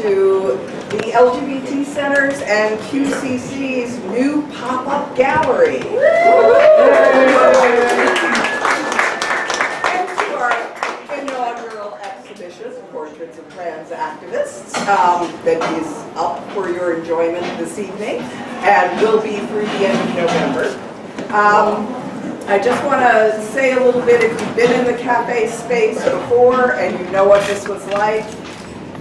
to the LGBT Center's and QCC's new pop-up gallery. And to our inaugural exhibition, Portraits of Trans Activists, that is up for your enjoyment this evening and will be through the end of November. I just want to say a little bit, if you've been in the cafe space before and you know what this was like,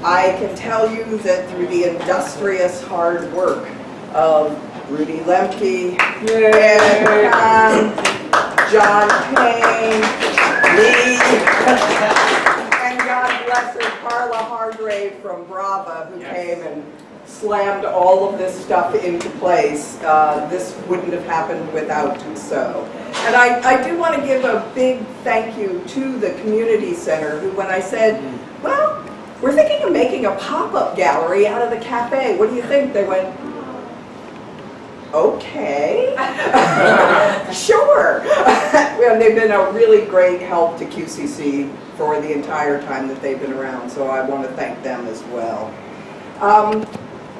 I can tell you that through the industrious hard work of Rudy Lemke, Ed Khan, John Payne, me, and God bless her, Carla Hargrave from Brava, who came and slammed all of this stuff into place. This wouldn't have happened without so. And I do want to give a big thank you to the community center, who, when I said, well, we're thinking of making a pop-up gallery out of the cafe, what do you think? They went, okay, sure. And they've been a really great help to QCC for the entire time that they've been around, so I want to thank them as well.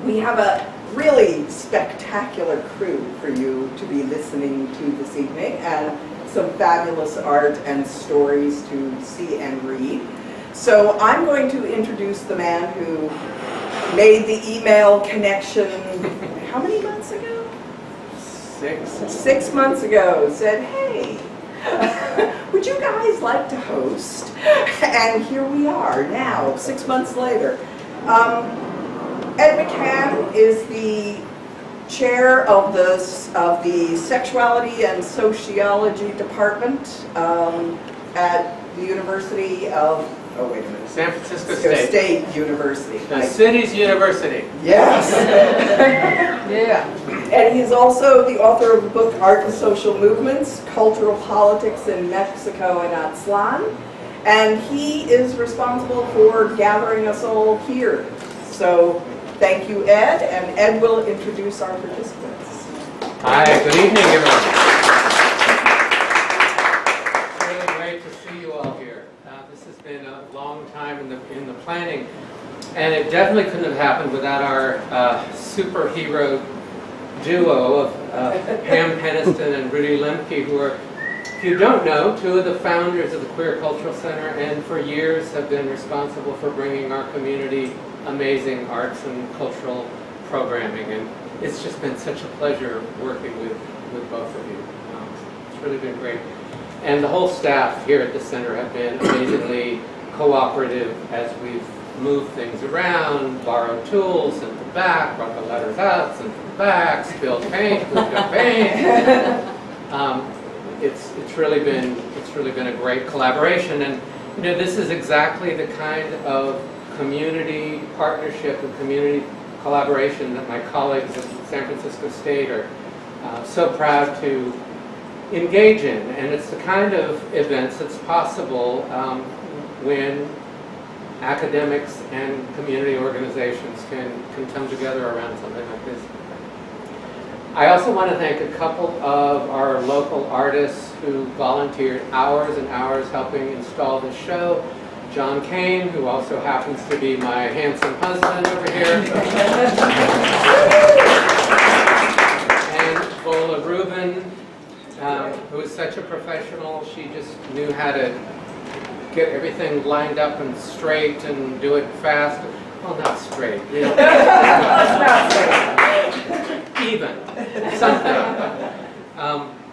We have a really spectacular crew for you to be listening to this evening, and some fabulous art and stories to see and read. So I'm going to introduce the man who made the email connection, how many months ago? 6 months ago, said, hey, would you guys like to host? And here we are now, 6 months later. Ed McCann is the chair of the Sexuality and Sociology department at the University of, oh wait a minute. San Francisco State University. The city's university. Yes. Yeah. And he's also the author of the book Art and Social Movements, Cultural Politics in Mexico and Aztlan. And he is responsible for gathering us all here. So thank you, Ed, and Ed will introduce our participants. Hi, good evening, everyone. It's really great to see you all here. This has been a long time in the planning, and it definitely couldn't have happened without our superhero duo of Pam Peniston and Rudy Lemke, who are, if you don't know, two of the founders of the Queer Cultural Center, and for years have been responsible for bringing our community amazing arts and cultural programming, and it's just been such a pleasure working with both of you. It's really been great. And the whole staff here at the center have been amazingly cooperative as we've moved things around, borrowed tools, sent them back, brought the letters out, sent them back, spilled paint, moved up paint. It's really been a great collaboration, and you know, this is exactly the kind of community partnership and community collaboration that my colleagues at San Francisco State are so proud to engage in. And it's the kind of events that's possible when academics and community organizations can come together around something like this. I also want to thank a couple of our local artists who volunteered hours and hours helping install the show. John Kane, who also happens to be my handsome husband over here. And Bola Rubin, who is such a professional. She just knew how to get everything lined up and straight and do it fast. Well, not straight. You know. Not straight. Even. Something.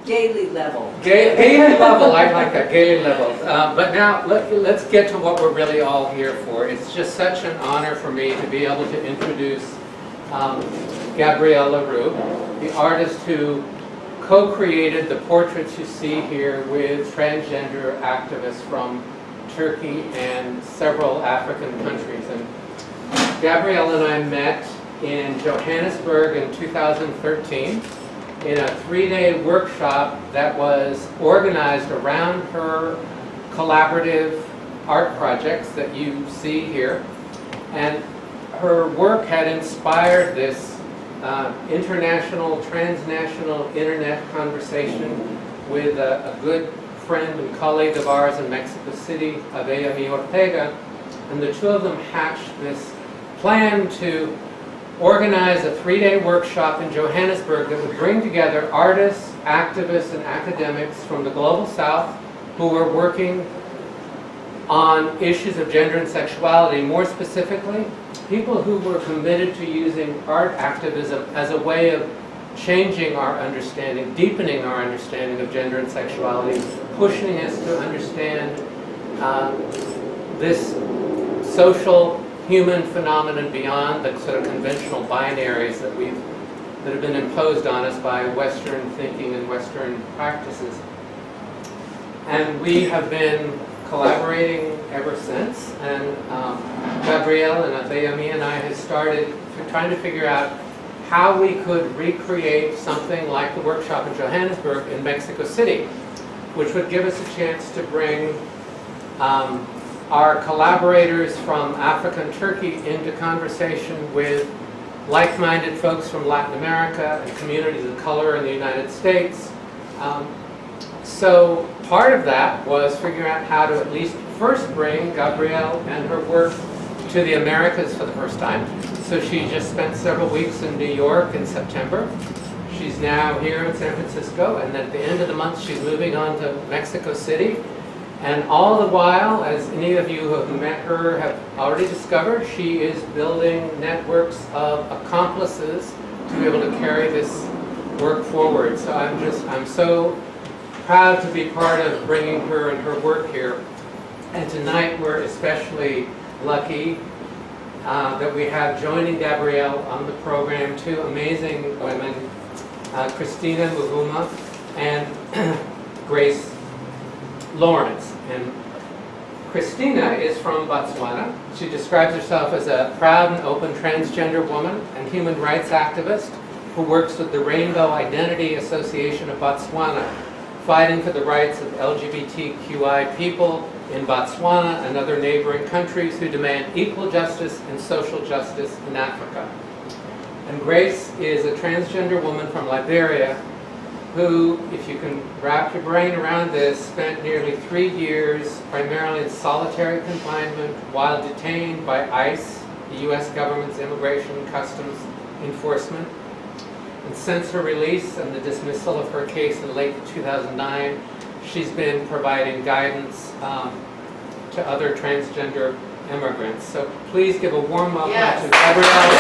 Gaily level. Gaily level, I like that, gaily level. But now let's get to what we're really all here for. It's just such an honor for me to be able to introduce Gabrielle Le Roux, the artist who co-created the portraits you see here with transgender activists from Turkey and several African countries. And Gabrielle and I met in Johannesburg in 2013. In a 3-day workshop that was organized around her collaborative art projects that you see here. And her work had inspired this international, transnational internet conversation with a good friend and colleague of ours in Mexico City, Avea Mi Ortega, and the two of them hatched this planned to organize a 3-day workshop in Johannesburg that would bring together artists, activists, and academics from the Global South who were working on issues of gender and sexuality. More specifically, people who were committed to using art activism as a way of changing our understanding, deepening our understanding of gender and sexuality, pushing us to understand this social human phenomenon beyond the sort of conventional binaries that have been imposed on us by Western thinking and Western practices. And we have been collaborating ever since, and Gabrielle and Adeyemi and I have started trying to figure out how we could recreate something like the workshop in Johannesburg in Mexico City, which would give us a chance to bring our collaborators from Africa and Turkey into conversation with like-minded folks from Latin America and communities of color in the United States. So part of that was figuring out how to at least first bring Gabrielle and her work to the Americas for the first time. So she just spent several weeks in New York in September. She's now here in San Francisco, and at the end of the month she's moving on to Mexico City. And all the while, as any of you who have met her have already discovered, she is building networks of accomplices to be able to carry this work forward. So I'm so proud to be part of bringing her and her work here. And tonight we're especially lucky that we have joining Gabrielle on the program two amazing women, Christinah Mavuma and Grace Lawrence. And Christinah is from Botswana. She describes herself as a proud and open transgender woman and human rights activist who works with the Rainbow Identity Association of Botswana, fighting for the rights of LGBTQI people in Botswana and other neighboring countries who demand equal justice and social justice in Africa. And Grace is a transgender woman from Liberia who, if you can wrap your brain around this, spent nearly 3 years primarily in solitary confinement while detained by ICE, the U.S. government's Immigration and Customs Enforcement. And since her release and the dismissal of her case in late 2009, she's been providing guidance to other transgender immigrants. So please give a warm welcome to Gabrielle.